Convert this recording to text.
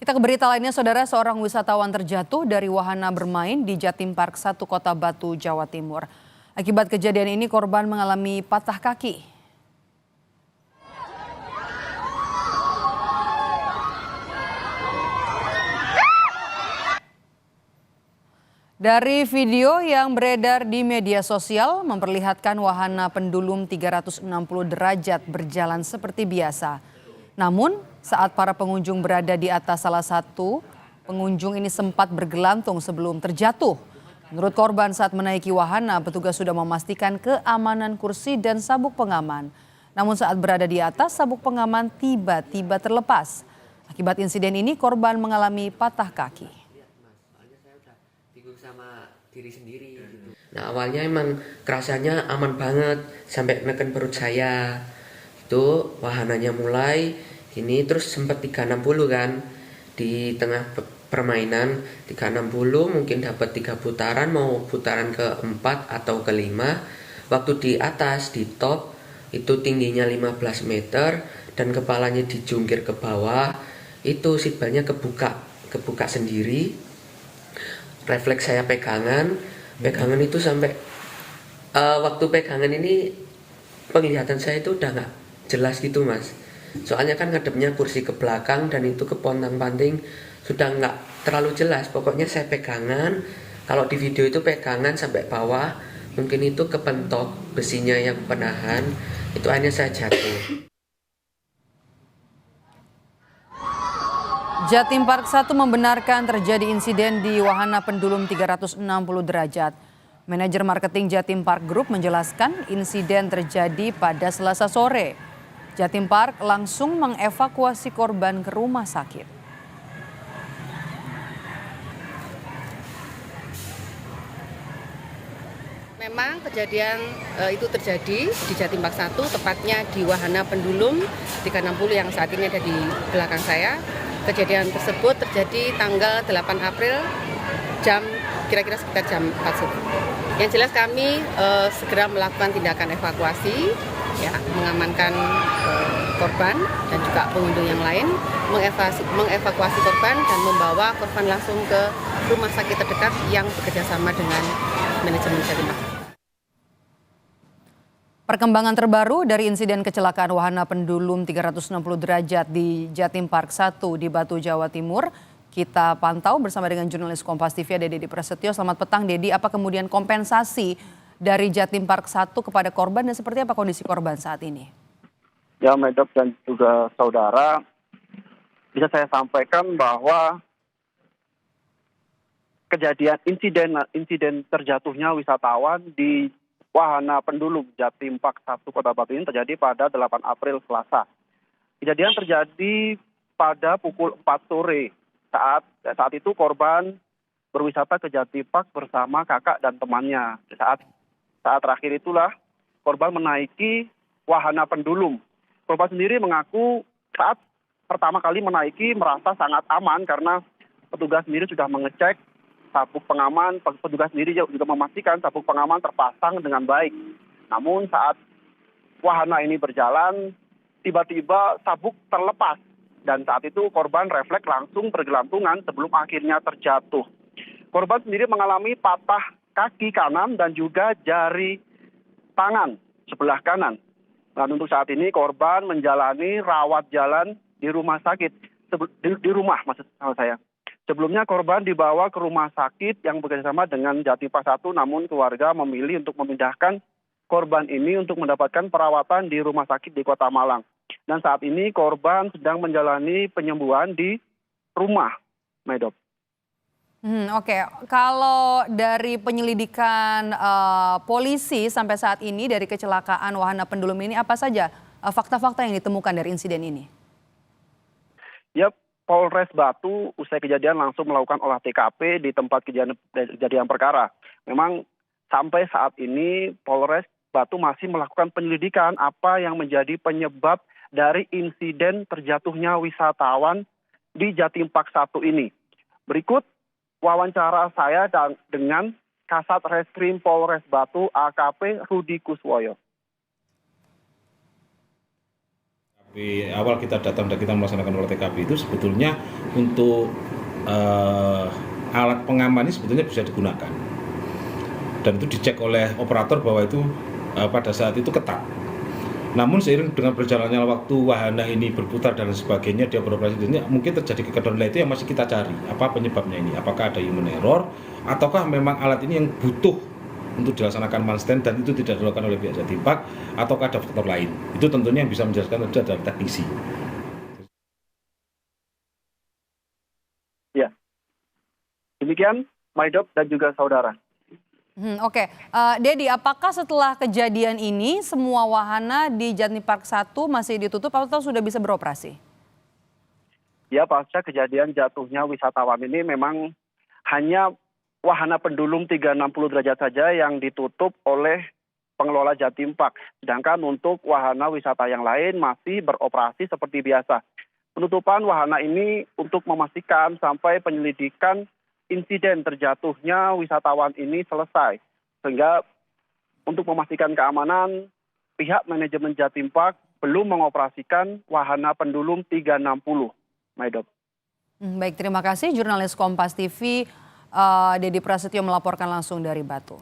Kita ke berita lainnya, saudara, seorang wisatawan terjatuh dari wahana bermain di Jatim Park 1 Kota Batu, Jawa Timur. Akibat kejadian ini korban mengalami patah kaki. Dari video yang beredar di media sosial memperlihatkan wahana pendulum 360 derajat berjalan seperti biasa. Namun, saat para pengunjung berada di atas salah satu, pengunjung ini sempat bergelantung sebelum terjatuh. Menurut korban, saat menaiki wahana, petugas sudah memastikan keamanan kursi dan sabuk pengaman. Namun saat berada di atas, sabuk pengaman tiba-tiba terlepas. Akibat insiden ini, korban mengalami patah kaki. Sama diri sendiri gitu. Nah, awalnya emang kerasanya aman banget sampai neken perut saya. Itu wahananya mulai ini terus sempat 360 kan di tengah permainan 360 mungkin dapat 3 putaran, mau putaran keempat atau kelima. Waktu di atas di top itu tingginya 15 meter dan kepalanya dijungkir ke bawah, itu seatbeltnya kebuka sendiri. Refleks saya pegangan itu sampai waktu pegangan ini penglihatan saya itu udah nggak jelas gitu mas. Soalnya kan ngadepnya kursi ke belakang dan itu ke pontang-panting sudah nggak terlalu jelas. Pokoknya saya pegangan, kalau di video itu pegangan sampai bawah, mungkin itu kepentok besinya yang penahan, itu akhirnya saya jatuh. Jatim Park 1 membenarkan terjadi insiden di wahana pendulum 360 derajat. Manajer marketing Jatim Park Group menjelaskan insiden terjadi pada Selasa sore. Jatim Park langsung mengevakuasi korban ke rumah sakit. Memang kejadian itu terjadi di Jatim Park 1, tepatnya di wahana pendulum 360 yang saat ini ada di belakang saya. Kejadian tersebut terjadi tanggal 8 April kira-kira sekitar jam 4 subuh. Yang jelas kami segera melakukan tindakan evakuasi, ya, mengamankan korban dan juga pengunjung yang lain, mengevakuasi korban dan membawa korban langsung ke rumah sakit terdekat yang bekerjasama dengan manajemen Jatim Park. Perkembangan terbaru dari insiden kecelakaan wahana pendulum 360 derajat di Jatim Park 1 di Batu, Jawa Timur. Kita pantau bersama dengan jurnalis Kompas TV ada Dedi Prasetyo. Selamat petang Dedi, apa kemudian kompensasi dari Jatim Park 1 kepada korban dan seperti apa kondisi korban saat ini? Ya, Medok dan juga saudara, bisa saya sampaikan bahwa kejadian insiden terjatuhnya wisatawan di wahana pendulum Jatim Park 1 Kota Batu ini terjadi pada 8 April Selasa. Kejadian terjadi pada pukul 4 sore. Saat itu korban berwisata ke Jatim Park bersama kakak dan temannya. Saat terakhir itulah korban menaiki wahana pendulum. Korban sendiri mengaku saat pertama kali menaiki merasa sangat aman karena petugas sendiri sudah mengecek sabuk pengaman, petugas sendiri juga memastikan sabuk pengaman terpasang dengan baik. Namun saat wahana ini berjalan, tiba-tiba sabuk terlepas. Dan saat itu korban refleks langsung bergelantungan sebelum akhirnya terjatuh. Korban sendiri mengalami patah kaki kanan dan juga jari tangan sebelah kanan. Dan untuk saat ini korban menjalani rawat jalan di rumah sakit. Di rumah maksud saya. Sebelumnya korban dibawa ke rumah sakit yang bekerjasama dengan Jatim Park 1, namun keluarga memilih untuk memindahkan korban ini untuk mendapatkan perawatan di rumah sakit di Kota Malang. Dan saat ini korban sedang menjalani penyembuhan di rumah, Medop. Oke. Kalau dari penyelidikan polisi sampai saat ini dari kecelakaan wahana pendulum ini, apa saja fakta-fakta yang ditemukan dari insiden ini? Yap. Polres Batu usai kejadian langsung melakukan olah TKP di tempat kejadian perkara. Memang sampai saat ini Polres Batu masih melakukan penyelidikan apa yang menjadi penyebab dari insiden terjatuhnya wisatawan di Jatim Park 1 ini. Berikut wawancara saya dengan Kasat Reskrim Polres Batu AKP Rudi Kuswoyo. Di awal kita datang dan kita melaksanakan olah TKP itu sebetulnya untuk alat pengaman ini sebetulnya bisa digunakan. Dan itu dicek oleh operator bahwa itu pada saat itu ketat. Namun seiring dengan berjalannya waktu wahana ini berputar dan sebagainya, dia beroperasi ini mungkin terjadi kekedoran itu yang masih kita cari. Apa penyebabnya ini? Apakah ada human error ataukah memang alat ini yang butuh untuk dilaksanakan man stand dan itu tidak dilakukan oleh pihak Jatim Park ataukah ada faktor lain? Itu tentunya yang bisa menjelaskan itu adalah teknisi. Ya, demikian Maidop dan juga saudara. Oke, Dedi, apakah setelah kejadian ini semua wahana di Jatim Park 1 masih ditutup atau sudah bisa beroperasi? Ya, pasca kejadian jatuhnya wisatawan ini memang hanya wahana pendulum 360 derajat saja yang ditutup oleh pengelola Jatim Park. Sedangkan untuk wahana wisata yang lain masih beroperasi seperti biasa. Penutupan wahana ini untuk memastikan sampai penyelidikan insiden terjatuhnya wisatawan ini selesai. Sehingga untuk memastikan keamanan, pihak manajemen Jatim Park belum mengoperasikan wahana pendulum 360. Maidop. Baik, terima kasih jurnalis Kompas TV Dedi Prasetyo melaporkan langsung dari Batu.